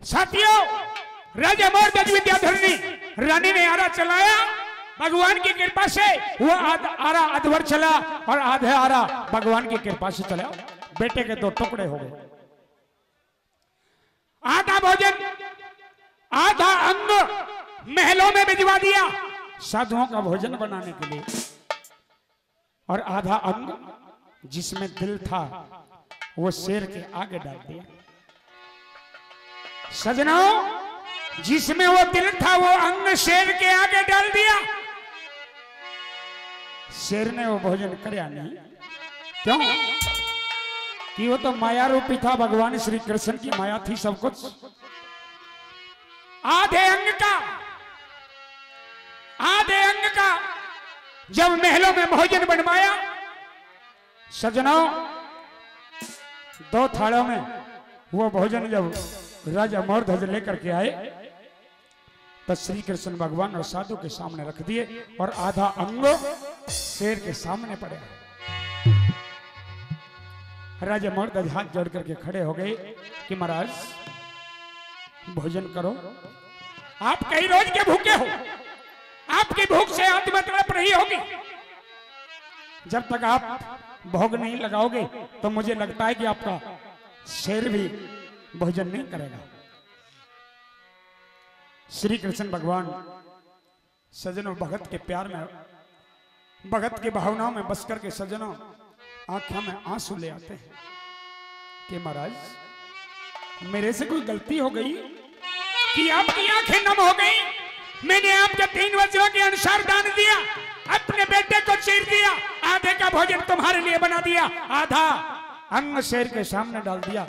साथियों, राजा मोरध्वज विद्याधरणी रानी ने आरा चलाया। भगवान की कृपा से वो आरा अधवर चला और आधे आरा भगवान की कृपा से चला। बेटे के दो टुकड़े हो गए। आधा भोजन आधा अंग महलों में भिजवा दिया साधुओं का भोजन बनाने के लिए, और आधा अंग जिसमें दिल था वो शेर के आगे डाल दिया। सजनों, जिसमें वो दिल था वो अंग शेर के आगे डाल दिया। शेर ने वो भोजन कराया नहीं। क्यों? कि वो तो माया रूपी था। भगवान श्री कृष्ण की माया थी सब कुछ। आधे अंग का जब महलों में भोजन बनवाया, सजनों, दो थालों में वो भोजन जब राजा मोरध्वज लेकर के आए तो श्री कृष्ण भगवान और साधु के सामने रख दिए और आधा अंग शेर के सामने पड़े। राजा मोरध्वज हाथ जोड़ करके खड़े हो गए कि महाराज भोजन करो। आप कई रोज के भूखे हो, आपकी भूख से आत्मा तड़प रही होगी। जब तक आप भोग नहीं लगाओगे तो मुझे लगता है कि आपका शेर भी भोजन नहीं करेगा। श्री कृष्ण भगवान सजनों भगत के प्यार में, भगत की भावनाओं में बस करके सजनों आंखों में आंसू ले आते हैं कि महाराज मेरे से कोई गलती हो गई कि आपकी आंखें नम हो गई। मैंने आपके 3 वचनों के अनुसार दान दिया, अपने बेटे को चीर दिया, आधे का भोजन तुम्हारे लिए बना दिया, आधा अंग शेर के सामने डाल दिया।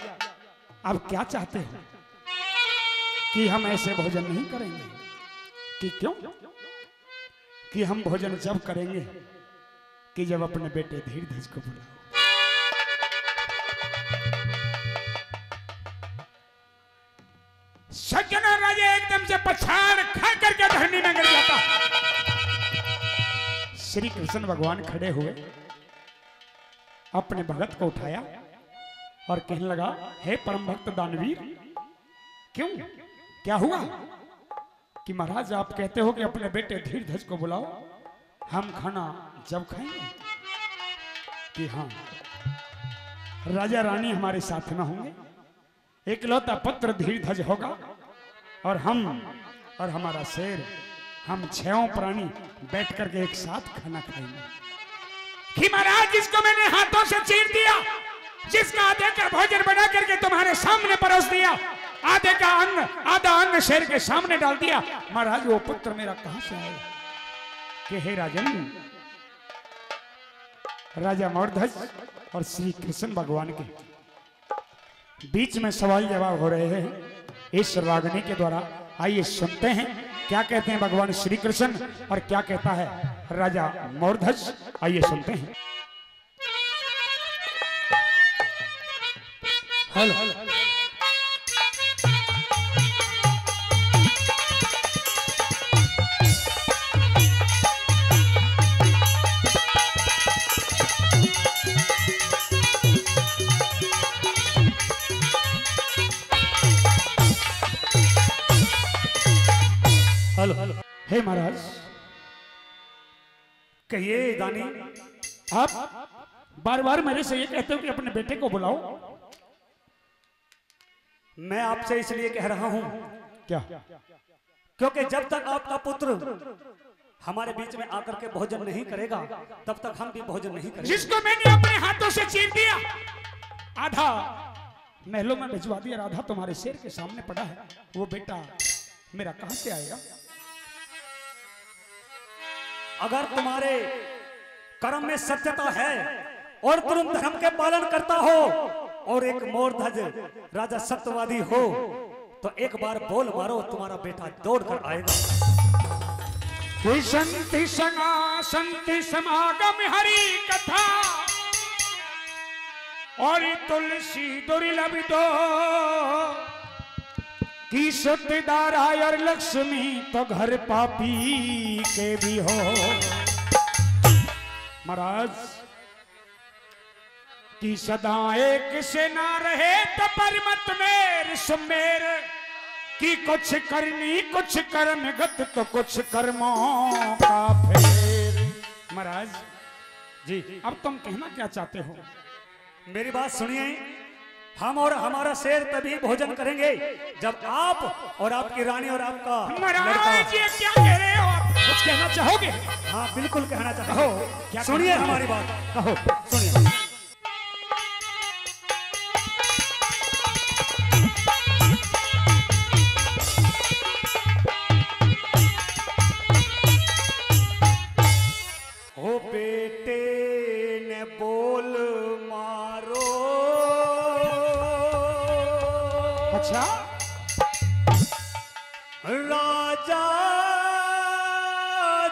अब क्या चाहते हो कि हम ऐसे भोजन नहीं करेंगे? कि क्यों? कि हम भोजन जब करेंगे कि जब अपने बेटे धीरधज को बुलाओ। सज्जनों, राजा एकदम से पछाड़ खा करके धरनी में गिर जाता। श्री कृष्ण भगवान खड़े हुए, अपने भगत को उठाया और कहने लगा, हे परम भक्त दानवीर, क्यों, क्या हुआ? कि महाराज आप कहते हो कि अपने बेटे धीरधज को बुलाओ, हम खाना जब खाएंगे। कि हाँ, राजा रानी हमारे साथ में होंगे, इकलौता पुत्र धीरधज होगा और हम और हमारा शेर, हम 6 प्राणी बैठ करके एक साथ खाना खाएंगे। कि महाराज जिसको मैंने हाथों से चीर दिया, जिसका आधे का भोजन बना करके तुम्हारे सामने परोस दिया, आधा अंग शेर के सामने डाल दिया, महाराज वो पुत्र मेरा कहां से आएगा? कि हे राजन, राजा मोरध्वज और श्री कृष्ण भगवान के बीच में सवाल जवाब हो रहे हैं इस रागनी के द्वारा। आइए सुनते हैं क्या कहते हैं भगवान श्री कृष्ण और क्या कहता है राजा मोरध्वज। आइए सुनते हैं। हेलो, हे महाराज, कहिए दानी, आप बार बार मेरे से ये कहते हो कि अपने बेटे को बुलाओ। मैं आपसे इसलिए कह रहा हूं क्या? क्योंकि जब तक आपका पुत्र हमारे बीच में आकर के भोजन नहीं करेगा तब तक हम भी भोजन नहीं करेंगे। जिसको मैंने अपने हाथों से चीर दिया, आधा महलों में भिजवा दिया, आधा तुम्हारे शेर के सामने पड़ा है, वो बेटा मेरा कहां से आएगा? अगर तुम्हारे कर्म में सत्यता है और तुम धर्म के पालन करता हो और एक मोरध्वज राजा सत्यवादी हो तो एक बार बोल मारो, तुम्हारा बेटा दौड़ कर आएगा। संति समागम हरि कथा और तुलसी दुर्लभ दो की सत्यदारा और लक्ष्मी तो घर पापी के भी हो। महाराज की सदा एक से ना रहे तो परमत मेर सुमेर कि कुछ करनी कुछ कर्म गत तो कुछ कर्मों का फेर। महाराज जी अब तुम कहना क्या चाहते हो? मेरी बात सुनिए, हम और हमारा शेर तभी भोजन करेंगे जब आप और आपकी रानी और आपका महाराज ये क्या कह रहे हो आप? कुछ कहना चाहोगे? हाँ बिल्कुल कहना चाहता हूँ। क्या सुनिए कहना हमारी बात, कहो। सुनिए। ओ बेटे ने बोल मारो, अच्छा राजा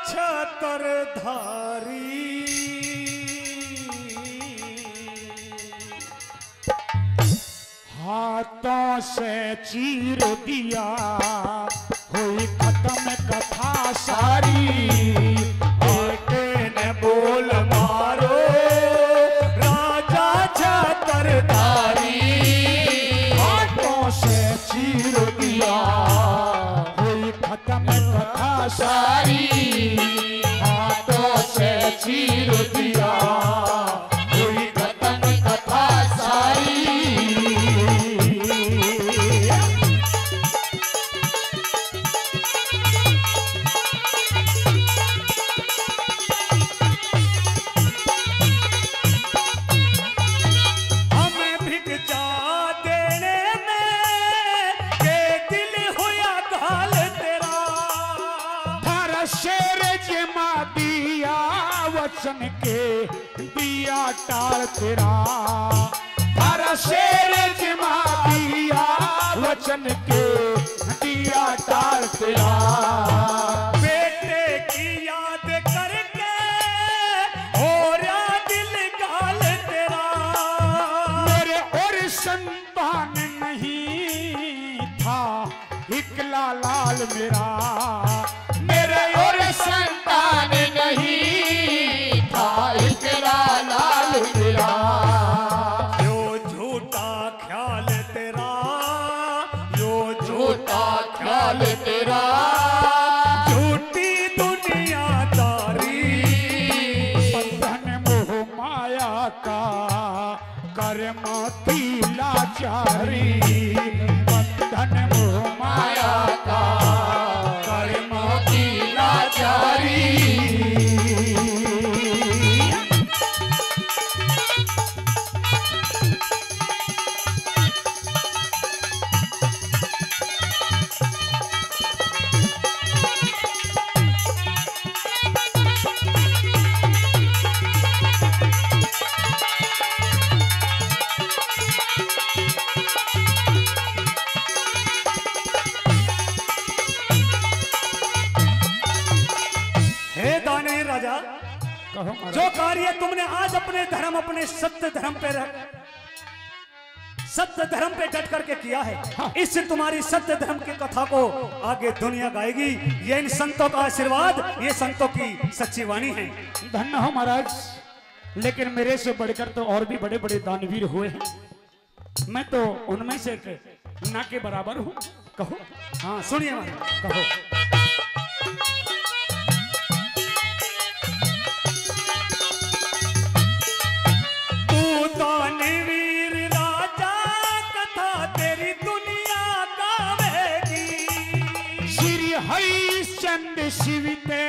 छत्रधारी, हाथों से चीर दिया हुई खत्म कथा सारी। बेटे ने बोल मारो, राजा छत्रधारी, हाथों से चीर दिया हुई खत्म कथा सारी। हाथों से चीर दिया हुई खत्म कथा सारी। हमें भिक्षा देने में के दिल होया घाल तेरा, थारा शेर जमा दिया वचन के दिया टाल तेरा। थारा शेर जमा दिया वचन के दिया टाल तेरा। बेटे की याद करके और दिल घाल तेरा, मेरे और संतान नहीं था इकला लाल मेरा। मेरे और संतान नहीं था इकला लाल मेरा। यो झूठा ख्याल तेरा, यो झूठा ख्याल तेरा। झूठी दुनियादारी, बंधन मोह माया का कर्म की लाचारी। बंधन मोह माया का कर्म की लाचारी। हे दाने राजा, कहो महाराज। जो कार्य तुमने आज अपने धर्म, अपने सत्य धर्म पे सत्य धर्म पे डट करके किया है, इससे तुम्हारी सत्य धर्म की कथा को आगे दुनिया गाएगी। ये इन संतों का आशीर्वाद, ये संतों की सच्ची वाणी है। धन्य हो महाराज, लेकिन मेरे से बढ़कर तो और भी बड़े बड़े दानवीर हुए हैं। मैं तो उनमें से एक ना के बराबर हूँ। कहो। हाँ सुनिए महाराज, कहो। तू दानवीर राजा, कथा तेरी दुनिया गावेगी। श्री हरिश्चंद्र शिव ते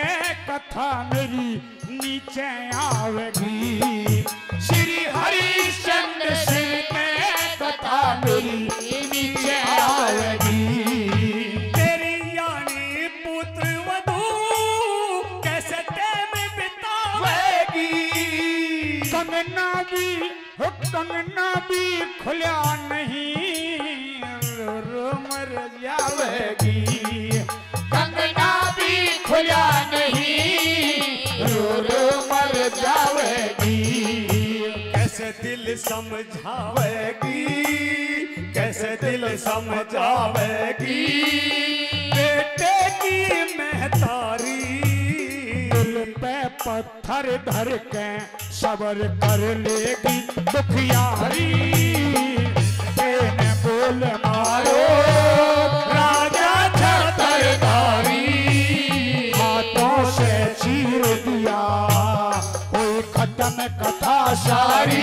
कथा मेरी नीचे आवेगी। श्री हरिश्चंद्र शिव ते कथा मेरी नीचे आवेगी। तेरी यानी पुत्र वधू कैसे टेम बितावेगी। कंगना भी खुला नहीं रो रो मर जावेगी। कंगना भी खुला नहीं रो रो मर जावेगी। कैसे दिल समझावेगी, कैसे दिल समझावेगी। बेटे की महतारी, दिल पे पत्थर धर के सबर कर लेगी दुखियारी। बोल मारो राज सारी।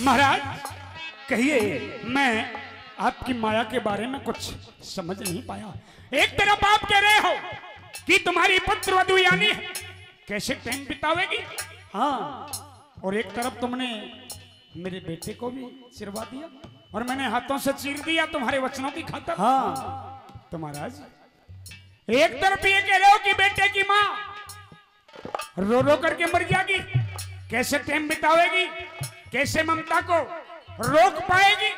महाराज कहिए। मैं आपकी माया के बारे में कुछ समझ नहीं पाया। एक तरफ आप कह रहे हो कि तुम्हारी पुत्र वधू यानी कैसे टाइम बितावेगी, हाँ, और एक तरफ तुमने मेरे बेटे को भी चिरवा दिया और मैंने हाथों से चीर दिया तुम्हारे वचनों की खातिर। हाँ, तो महाराज एक तरफ ये कह रहे हो कि बेटे की माँ रो रो करके मर जाएगी, कैसे टाइम बितावेगी, कैसे ममता को रोक पाएगी।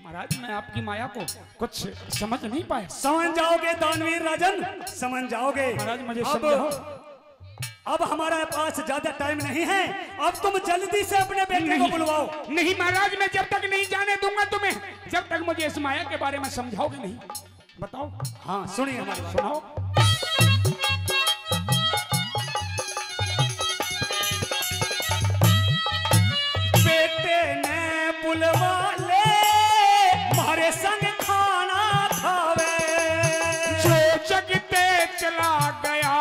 महाराज मैं आपकी माया को कुछ समझ नहीं पाया। समझ जाओगे दानवीर राजन, समझ जाओगे। महाराज मुझे अब समझाओ। अब हमारे पास ज्यादा टाइम नहीं है, अब तुम जल्दी से अपने बेटे को बुलवाओ। नहीं महाराज, मैं जब तक नहीं जाने दूंगा तुम्हें, जब तक मुझे इस माया के बारे में समझाओगे नहीं। बताओ। हाँ सुनिए हमारी बात। सुनाओ। बेटे ने बुलवा ले, हमारे संग खाना खावे। जो जगते चला गया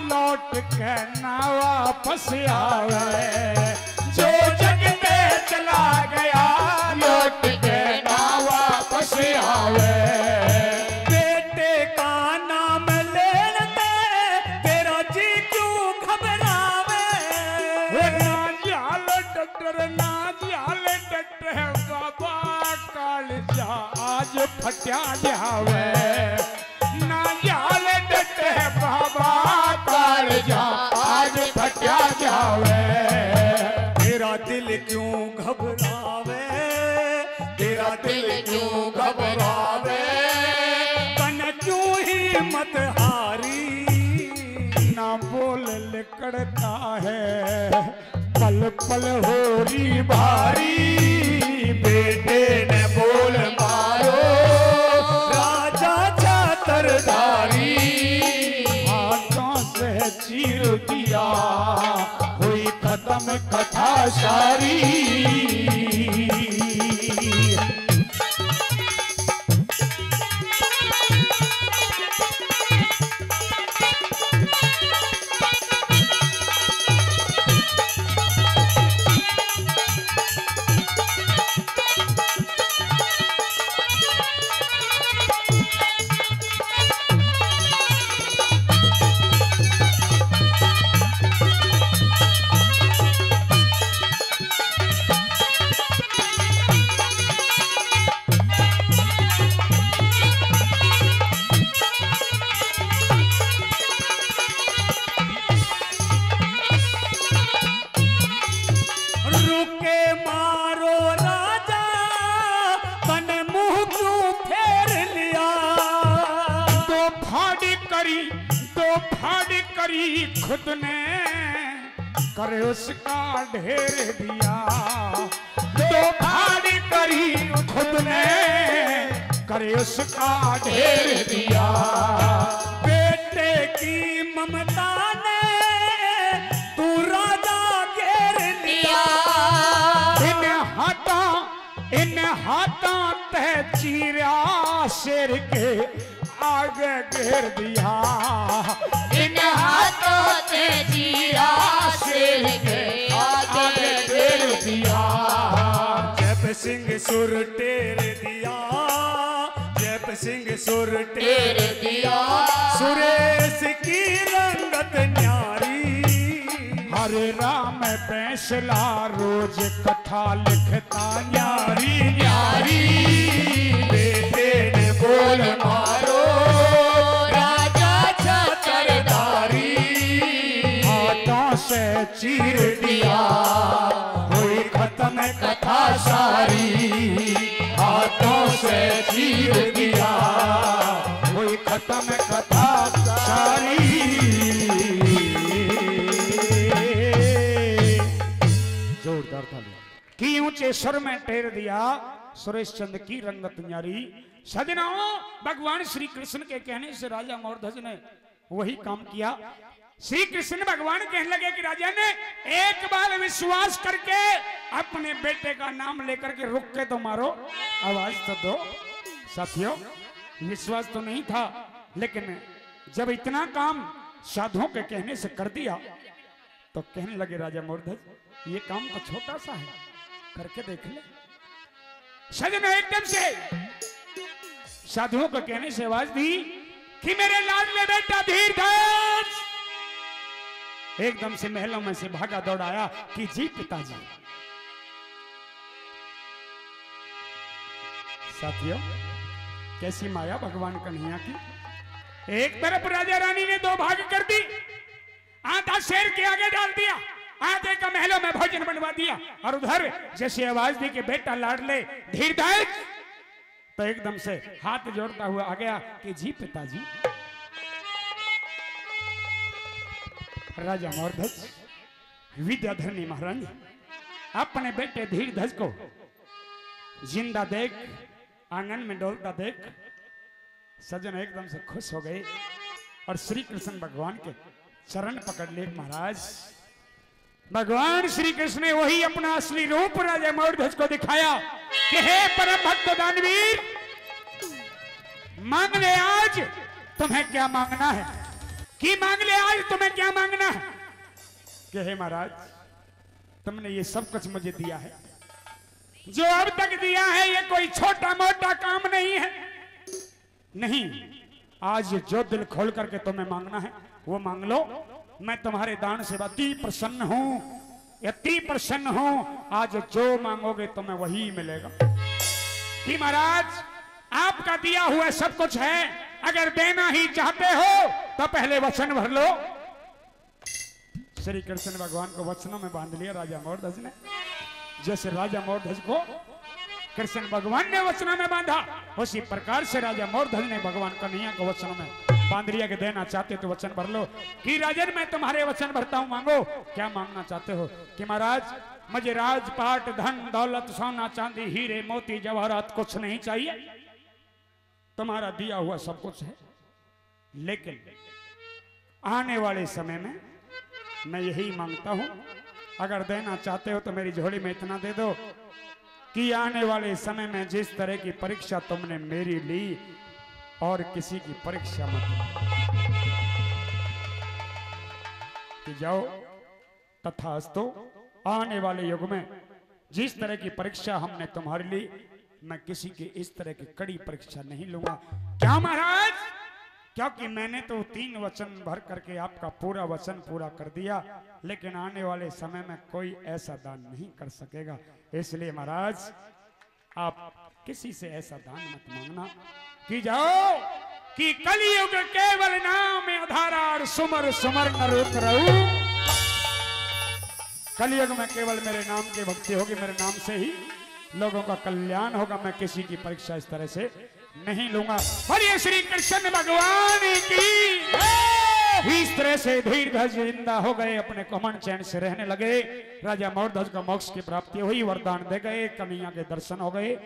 लौट के ना वापस आवे। जो जगते चला गया लौट के ना वापस आवे। बेटे का नाम लेते तेरा जी क्यों घबरावे। ना जाल डॉक्टर, ना जाल डॉक्टर, बाबा कालजा आज फटा जावे। ना जाल डॉक्टर, बाबा कालजा आज फटा जावे। तेरा दिल क्यों घबरावे, तेरा दिल क्यों घबरावे। तन क्यों हिम्मत हारी, ना बोल लिकड़ता है पल पल हो रही भारी। बेटे ने बोल मारो राजा छातरधारी। हाथों से चीर दिया हुई खत्म कथा सारी। खुद ने करे उसका ढेर दिया। दो भाड़ी करी खुद ने करे उसका ढेर दिया। बेटे की ममता ने तू राजा घेर लिया। इन हाथा तह चीरा शेर के आगे घेर दिया। इन हाथों से चीरा शेर के आगे घेर दिया। जब सिंह सुर टेर दिया, जब सिंह सुर टेर दिया। सुरेश की रंगत न्यारी। हरे राम फैसला रोज कथा लिखता न्यारी न्यारी। बेटे ने बोल मारो राजा छातरधारी। हाथों से चीर दिया हुई खत्म कथा सारी। हाथों से चीर दिया हुई खत्म कथा सारी। ऊंचे स्वर में टेर दिया, सुरेश चंद की रंगत न्यारी। सजनाओं, भगवान श्री कृष्ण के कहने से राजा मोरध्वज ने वही काम किया। श्री कृष्ण भगवान कहने लगे कि राजा ने एक बार विश्वास करके अपने बेटे का नाम लेकर के रुक के तो मारो, आवाज तो दो। साथियों, विश्वास तो नहीं था, लेकिन जब इतना काम साधुओं के कहने से कर दिया तो कहने लगे राजा मोरध्वज, ये काम तो छोटा सा है, करके देख ले। सजन एकदम से साधुओं को कहने से आवाज दी कि मेरे लाडले बेटा धीरधज एकदम से महलों में से भागा दौड़ाया कि जी पिताजी। साथियों, कैसी माया भगवान कन्हैया की। एक तरफ राजा रानी ने दो भाग कर दी, आधा शेर के आगे डाल दिया, आधे का महलों में भोजन बनवा दिया, और उधर जैसे आवाज दी कि बेटा लाडले धीरधज, तो एकदम से हाथ जोड़ता हुआ आ गया कि जी पिताजी। राजा मोरध्वज विद्याधरणी महारानी अपने बेटे धीरधज को जिंदा देख, आंगन में डोलता देख सजन एकदम से खुश हो गए और श्री कृष्ण भगवान के चरण पकड़ लिए। महाराज, भगवान श्री कृष्ण ने वही अपना असली रूप राजा मोरध्वज को दिखाया कि हे परम भक्त दानवीर, मांग ले आज तुम्हें क्या मांगना है, कि मांग ले आज तुम्हें क्या मांगना है। कि हे महाराज, तुमने ये सब कुछ मुझे दिया है, जो अब तक दिया है ये कोई छोटा मोटा काम नहीं है। नहीं, आज जो दिल खोल करके तुम्हें मांगना है वो मांग लो। मैं तुम्हारे दान से अति प्रसन्न हूं, अति प्रसन्न हूं। आज जो मांगोगे तुम्हें वही मिलेगा। कि महाराज, आपका दिया हुआ सब कुछ है, अगर देना ही चाहते हो तो पहले वचन भर लो। श्री कृष्ण भगवान को वचनों में बांध लिया राजा मोरध्वज ने। जैसे राजा मोरध्वज को कृष्ण भगवान ने वचनों में बांधा, उसी प्रकार से राजा मोरध्वज ने भगवान कन्हैया को वचनों में बांध लिया कि देना चाहते तो वचन भर लो। कि राजन, मैं तुम्हारे वचन भरता हूं, मांगो। क्या मांगना चाहते हो? कि महाराज, मुझे राजपाट, धन दौलत, सोना चांदी, हीरे मोती जवाहरात कुछ नहीं चाहिए, तुम्हारा दिया हुआ सब कुछ है, लेकिन आने वाले समय में मैं यही मांगता हूं, अगर देना चाहते हो तो मेरी झोली में इतना दे दो कि आने वाले समय में जिस तरह की परीक्षा तुमने मेरी ली और किसी की परीक्षा मत लो। कि जाओ तथास्तु, आने वाले युग में जिस तरह की परीक्षा हमने तुम्हारे ली, मैं किसी की इस तरह की कड़ी परीक्षा नहीं लूंगा। क्या महाराज? क्योंकि मैंने तो 3 वचन भर करके आपका पूरा वचन पूरा कर दिया, लेकिन आने वाले समय में कोई ऐसा दान नहीं कर सकेगा। इसलिए महाराज, आप किसी से ऐसा दान मत मांगना। कि जाओ कि कलयुग केवल नाम आधारा और सुमर सुमर न रुक रहूं। कलयुग में केवल मेरे नाम की भक्ति होगी, मेरे नाम से ही लोगों का कल्याण होगा। मैं किसी की परीक्षा इस तरह से नहीं लूंगा। और ये श्री कृष्ण भगवान की इस तरह से धीरधज जिंदा हो गए, अपने को अमन चैन से रहने लगे। राजा मोरध्वज को मोक्ष की प्राप्ति हुई, वरदान दे गए, कन्हैया के दर्शन हो गए।